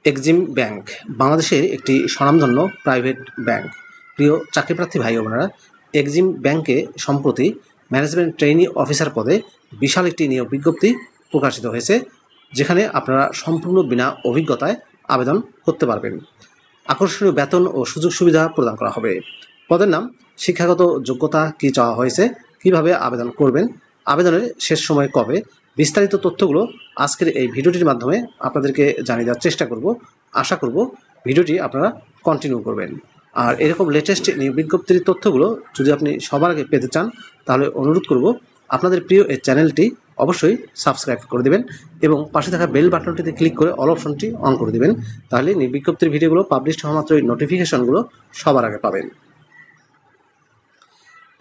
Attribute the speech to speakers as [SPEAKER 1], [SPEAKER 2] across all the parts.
[SPEAKER 1] Exim bank বাংলাদেশের একটি স্বনামধন্য প্রাইভেট ব্যাংক। প্রিয় চাকরিপ্রার্থী ভাই ও বোনেরা, এক্সিম ব্যাংকে সম্প্রতি ম্যানেজমেন্ট ট্রেইনি অফিসার পদে বিশাল একটি নিয়োগ বিজ্ঞপ্তি প্রকাশিত হয়েছে, যেখানে আপনারা সম্পূর্ণ বিনা অভিজ্ঞতায় আবেদন করতে পারবেন। আকর্ষণীয় বেতন ও সুযোগ সুবিধা প্রদান করা হবে। পদের নাম, শিক্ষাগত যোগ্যতা কী চাওয়া হয়েছে, কিভাবে আবেদন করবেন, আবেদনের শেষ সময় কবে, বিস্তারিত তথ্যগুলো আজকের এই ভিডিওটির মাধ্যমে আপনাদেরকে জানিয়ে দেওয়ার চেষ্টা করব। আশা করব ভিডিওটি আপনারা কন্টিনিউ করবেন। আর এরকম লেটেস্ট নিয়োগ বিজ্ঞপ্তির তথ্যগুলো যদি আপনি সবার আগে পেতে চান, তাহলে অনুরোধ করব আপনাদের প্রিয় এই চ্যানেলটি অবশ্যই সাবস্ক্রাইব করে দেবেন এবং পাশে থাকা বেল বাটনটিতে ক্লিক করে অল অপশনটি অন করে দেবেন। তাহলে নিয়োগ বিজ্ঞপ্তির ভিডিওগুলো পাবলিশ হওয়া মাত্রই নোটিফিকেশনগুলো সবার আগে পাবেন।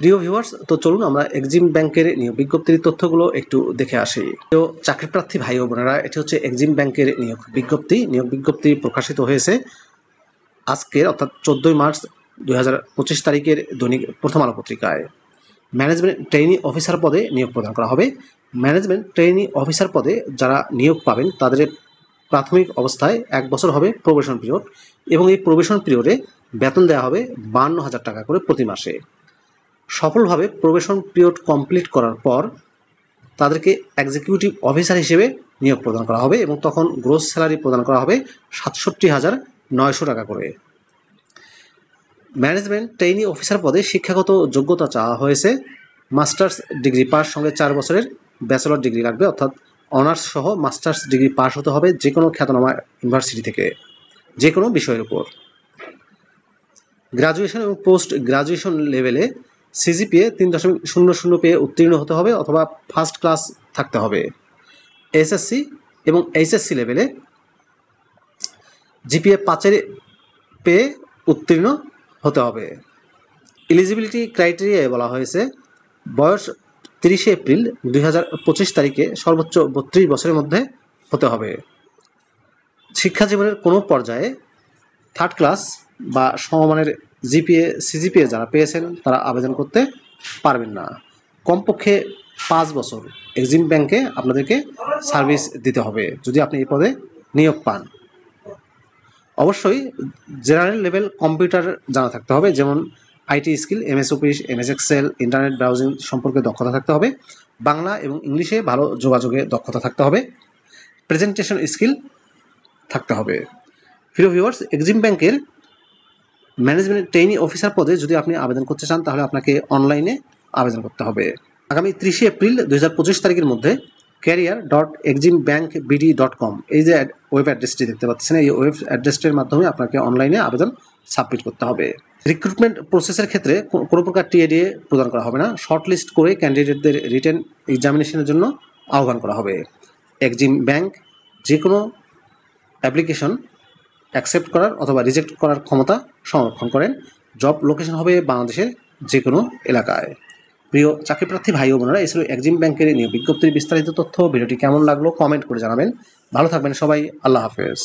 [SPEAKER 1] প্রিয় ভিউয়ার্স, তো চলুন আমরা এক্সিম ব্যাংকের নিয়োগ বিজ্ঞপ্তির তথ্যগুলো একটু দেখে আসি। তো চাকরিপ্রার্থী ভাই ও বোনেরা, এটি হচ্ছে এক্সিম ব্যাংকের নিয়োগ বিজ্ঞপ্তি প্রকাশিত হয়েছে আজকের অর্থাৎ 14 মার্চ 2025 তারিখের দৈনিক প্রথম আলো পত্রিকায়। ম্যানেজমেন্ট ট্রেইনি অফিসার পদে নিয়োগ প্রদান করা হবে। ম্যানেজমেন্ট ট্রেইনি অফিসার পদে যারা নিয়োগ পাবেন তাদের প্রাথমিক অবস্থায় 1 বছর হবে প্রবেশন পিরিয়ড এবং এই প্রবেশন পিরিয়ডে বেতন দেওয়া হবে 52,000 টাকা করে প্রতি মাসে। সফলভাবে প্রবেশন পিরিয়ড কমপ্লিট করার পর তাদেরকে এক্সিকিউটিভ অফিসার হিসেবে নিয়োগ প্রদান করা হবে এবং তখন গ্রোস স্যালারি প্রদান করা হবে 67,900 টাকা করে। ম্যানেজমেন্ট ট্রেইনি অফিসার পদে শিক্ষাগত যোগ্যতা চাওয়া হয়েছে মাস্টার্স ডিগ্রি পাস, সঙ্গে 4 বছরের ব্যাচেলর ডিগ্রি লাগবে, অর্থাৎ অনার্স সহ মাস্টার্স ডিগ্রি পাস হতে হবে যে কোনো খ্যাতনামা ইউনিভার্সিটি থেকে, যে কোনো বিষয়ের উপর। গ্রাজুয়েশন এবং পোস্ট গ্রাজুয়েশন লেভেলে সিজিপিএ 3.00 পেয়ে উত্তীর্ণ হতে হবে অথবা ফার্স্ট ক্লাস থাকতে হবে। এসএসসি এবং এইচএসসি লেভেলে জিপিএ 5 পেয়ে উত্তীর্ণ হতে হবে। এলিজিবিলিটি ক্রাইটেরিয়ায় বলা হয়েছে বয়স 30 এপ্রিল 2025 তারিখে সর্বোচ্চ 32 বছরের মধ্যে হতে হবে। শিক্ষা জীবনের কোনো পর্যায়ে থার্ড ক্লাস বা সমমানের জিপিএ সিজিপিএ যারা পেয়েছেন তারা আবেদন করতে পারবেন না। কমপক্ষে 5 বছর এক্সিম ব্যাংকে আপনাদেরকে সার্ভিস দিতে হবে যদি আপনি এই পদে নিয়োগ পান। অবশ্যই জেনারেল লেভেল কম্পিউটার জানা থাকতে হবে, যেমন IT skill, MS office, MS excel, internet browsing সম্পর্কে দক্ষতা থাকতে হবে। বাংলা এবং ইংলিশে ভালো যোগাযোগে দক্ষতা থাকতে হবে। প্রেজেন্টেশন স্কিল থাকতে হবে। প্রিয় ভিউয়ার্স, এক্সিম ব্যাংকের ম্যানেজমেন্ট ট্রেইনি অফিসার পদে যদি আপনি আবেদন করতে চান তাহলে আপনাকে অনলাইনে আবেদন করতে হবে। আগামী 30 এপ্রিল 2025 তারিখের মধ্যে career.eximbankbd.com এই যে ওয়েব অ্যাড্রেসটি দেখতে পাচ্ছেন, এই ওয়েব অ্যাড্রেসটির মাধ্যমে আপনাকে অনলাইনে আবেদন সাবমিট করতে হবে। রিক্রুটমেন্ট প্রসেসের ক্ষেত্রে কোনো প্রকার টিএডিএ প্রদান করা হবে না। শর্ট লিস্ট করে ক্যান্ডিডেটদের রিটেন এক্সামিনেশনের জন্য আহ্বান করা হবে। এক্সিম ব্যাংক যে কোনো অ্যাপ্লিকেশন অ্যাকসেপ্ট করার অথবা রিজেক্ট করার ক্ষমতা সংরক্ষণ করেন। জব লোকেশন হবে বাংলাদেশের যে কোনো এলাকায়। প্রিয় চাকরিপ্রার্থী ভাই ও বোনেরা, এছাড়াও এক্সিম ব্যাংকের নিয়োগ বিজ্ঞপ্তির বিস্তারিত তথ্য ভিডিওটি কেমন লাগলো কমেন্ট করে জানাবেন। ভালো থাকবেন সবাই, আল্লাহ হাফেজ।